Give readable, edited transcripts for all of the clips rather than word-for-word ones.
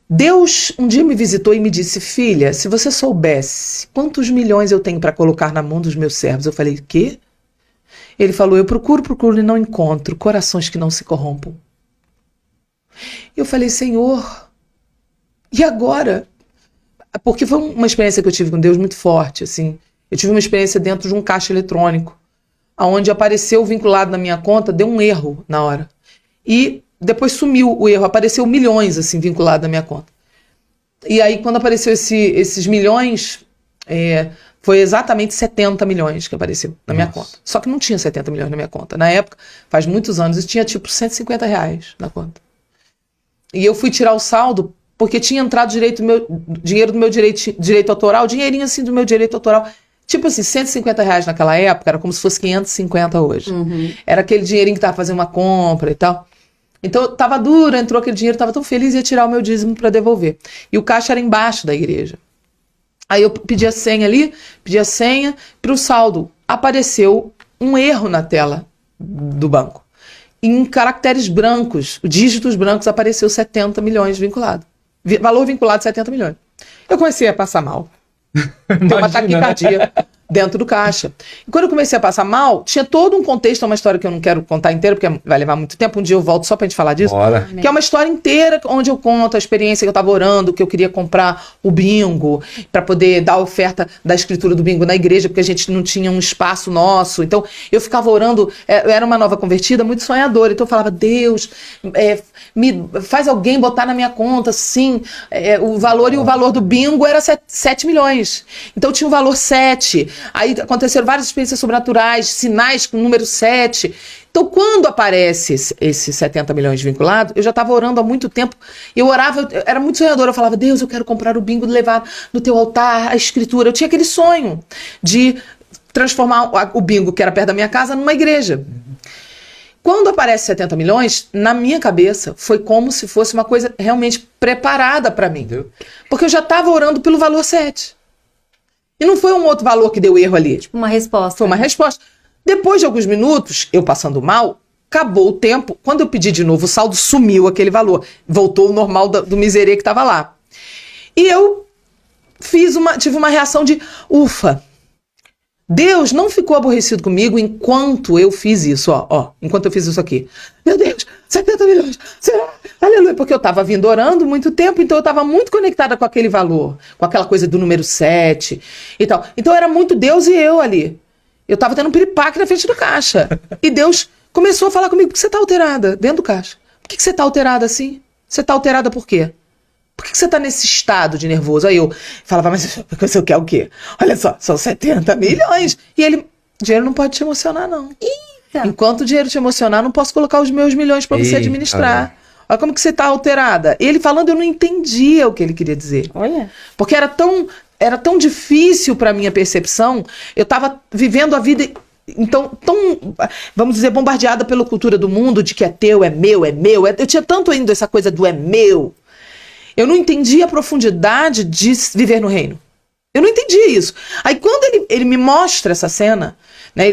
Deus um dia me visitou e me disse: filha, se você soubesse quantos milhões eu tenho para colocar na mão dos meus servos. Eu falei: quê? Ele falou: eu procuro e não encontro corações que não se corrompam. Eu falei: Senhor, e agora? Porque foi uma experiência que eu tive com Deus muito forte, assim. Eu tive uma experiência dentro de um caixa eletrônico, onde apareceu vinculado na minha conta, deu um erro na hora. E depois sumiu o erro, apareceu milhões, assim, vinculado na minha conta. E aí, quando apareceu esses milhões, foi exatamente 70 milhões que apareceu na minha conta. Só que não tinha 70 milhões na minha conta. Na época, faz muitos anos, eu tinha tipo R$150 na conta. E eu fui tirar o saldo porque tinha entrado dinheiro do meu direito autoral, dinheirinho assim do meu direito autoral. Tipo assim, R$150 naquela época, era como se fosse 550 hoje. Uhum. Era aquele dinheirinho que tava fazendo uma compra e tal. Então, tava duro, entrou aquele dinheiro, tava tão feliz, ia tirar o meu dízimo para devolver. E o caixa era embaixo da igreja. Aí eu pedi a senha para o saldo. Apareceu um erro na tela do banco. Em caracteres brancos, dígitos brancos, apareceu 70 milhões vinculado. Valor vinculado 70 milhões. Eu comecei a passar mal. Tem uma taquicardia dentro do caixa. E quando eu comecei a passar mal, tinha todo um contexto, é uma história que eu não quero contar inteira, porque vai levar muito tempo. Um dia eu volto só pra gente falar disso. Bora. Que é uma história inteira, onde eu conto a experiência que eu tava orando, que eu queria comprar o bingo, pra poder dar a oferta da escritura do bingo na igreja, porque a gente não tinha um espaço nosso. Então, eu ficava orando, eu era uma nova convertida, muito sonhadora. Então eu falava: Deus, faz alguém botar na minha conta, sim, o valor, e o valor do bingo era 7 milhões. Então tinha o valor 7. Aí aconteceram várias experiências sobrenaturais, sinais com o número 7. Então, quando aparece esses 70 milhões vinculados, eu já estava orando há muito tempo. Eu orava, eu era muito sonhadora. Eu falava: Deus, eu quero comprar o bingo e levar no teu altar a escritura. Eu tinha aquele sonho de transformar o bingo, que era perto da minha casa, numa igreja. Quando aparece 70 milhões, na minha cabeça, foi como se fosse uma coisa realmente preparada para mim. Porque eu já estava orando pelo valor 7. E não foi um outro valor que deu erro ali. Tipo uma resposta. Foi uma resposta. Depois de alguns minutos, eu passando mal, acabou o tempo. Quando eu pedi de novo, o saldo sumiu aquele valor. Voltou o normal do miserê que estava lá. E eu tive uma reação de ufa. Deus não ficou aborrecido comigo enquanto eu fiz isso, enquanto eu fiz isso aqui. Meu Deus, 70 milhões, será? Aleluia, porque eu estava vindo orando muito tempo, então eu estava muito conectada com aquele valor, com aquela coisa do número 7 e tal. Então era muito Deus e eu ali. Eu estava tendo um piripaque na frente do caixa. E Deus começou a falar comigo: por que você está alterada dentro do caixa? Por que você está alterada assim? Você está alterada por quê? Por que você está nesse estado de nervoso? Aí eu falava: mas você quer o quê? Olha só, são 70 milhões. E ele: dinheiro não pode te emocionar, não. Eita. Enquanto o dinheiro te emocionar, não posso colocar os meus milhões para você administrar. Olha como que você está alterada. Ele falando, eu não entendia o que ele queria dizer. Olha. Porque era tão difícil para minha percepção. Eu estava vivendo a vida... Então, vamos dizer, bombardeada pela cultura do mundo, de que é teu, é meu, é meu. Eu tinha tanto ainda essa coisa do é meu. Eu não entendia a profundidade de viver no reino. Eu não entendia isso. Aí quando ele me mostra essa cena, né,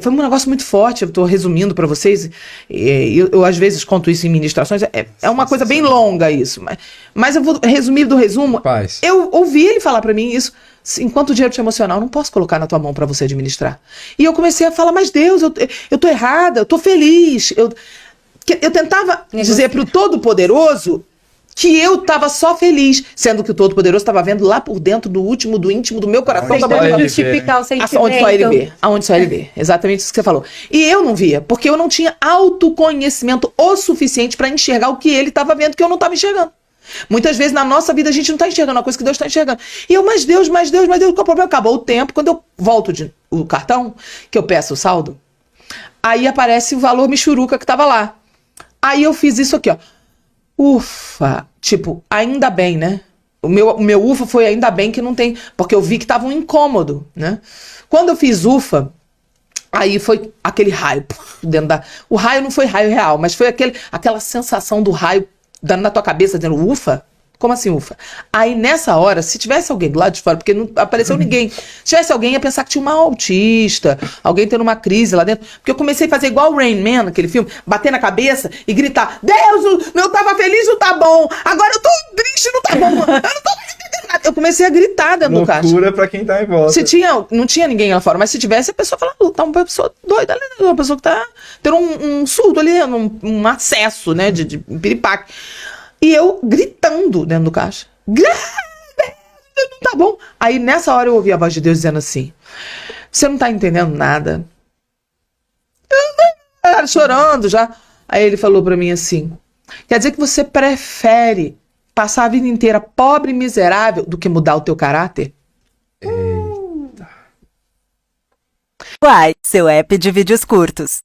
foi um negócio muito forte. Eu estou resumindo para vocês. Eu às vezes conto isso em ministrações. É uma coisa bem longa isso. Mas eu vou resumir do resumo. Paz. Eu ouvi ele falar para mim isso. Enquanto o dinheiro te emocionar, eu não posso colocar na tua mão para você administrar. E eu comecei a falar: mas Deus, eu tô errada, eu tô feliz. Eu tentava dizer para o Todo-Poderoso que eu estava só feliz, sendo que o Todo-Poderoso estava vendo lá por dentro do último, do íntimo do meu coração. Tentando justificar o sentimento. Aonde só ele vê. Exatamente isso que você falou. E eu não via, porque eu não tinha autoconhecimento o suficiente para enxergar o que ele estava vendo, que eu não estava enxergando. Muitas vezes na nossa vida a gente não está enxergando a coisa que Deus está enxergando. E eu: mas Deus, qual é o problema? Acabou o tempo. Quando eu volto o cartão, que eu peço o saldo, aí aparece o valor michuruca que estava lá. Aí eu fiz isso aqui, Ufa, tipo, ainda bem, né? O meu ufa foi ainda bem que não tem, porque eu vi que tava um incômodo, né? Quando eu fiz ufa, aí foi aquele raio dentro o raio não foi raio real, mas foi aquela sensação do raio dando na tua cabeça, dizendo ufa. Como assim, ufa? Aí nessa hora, se tivesse alguém do lado de fora, porque não apareceu ninguém, se tivesse alguém, ia pensar que tinha uma autista, alguém tendo uma crise lá dentro. Porque eu comecei a fazer igual o Rain Man, aquele filme, bater na cabeça e gritar: Deus, eu tava feliz, não tá bom, agora eu tô triste, não Eu comecei a gritar dentro do caixa. Loucura pra quem tá em volta. Não tinha ninguém lá fora, mas se tivesse, a pessoa falava, tá uma pessoa doida ali, uma pessoa que tá tendo um surto ali, um acesso, né, de piripaque. E eu gritando dentro do caixa. Não tá bom. Aí nessa hora eu ouvi a voz de Deus dizendo assim: você não tá entendendo nada. Eu chorando já. Aí ele falou pra mim assim: quer dizer que você prefere passar a vida inteira pobre e miserável do que mudar o teu caráter? Uai, seu app de vídeos curtos.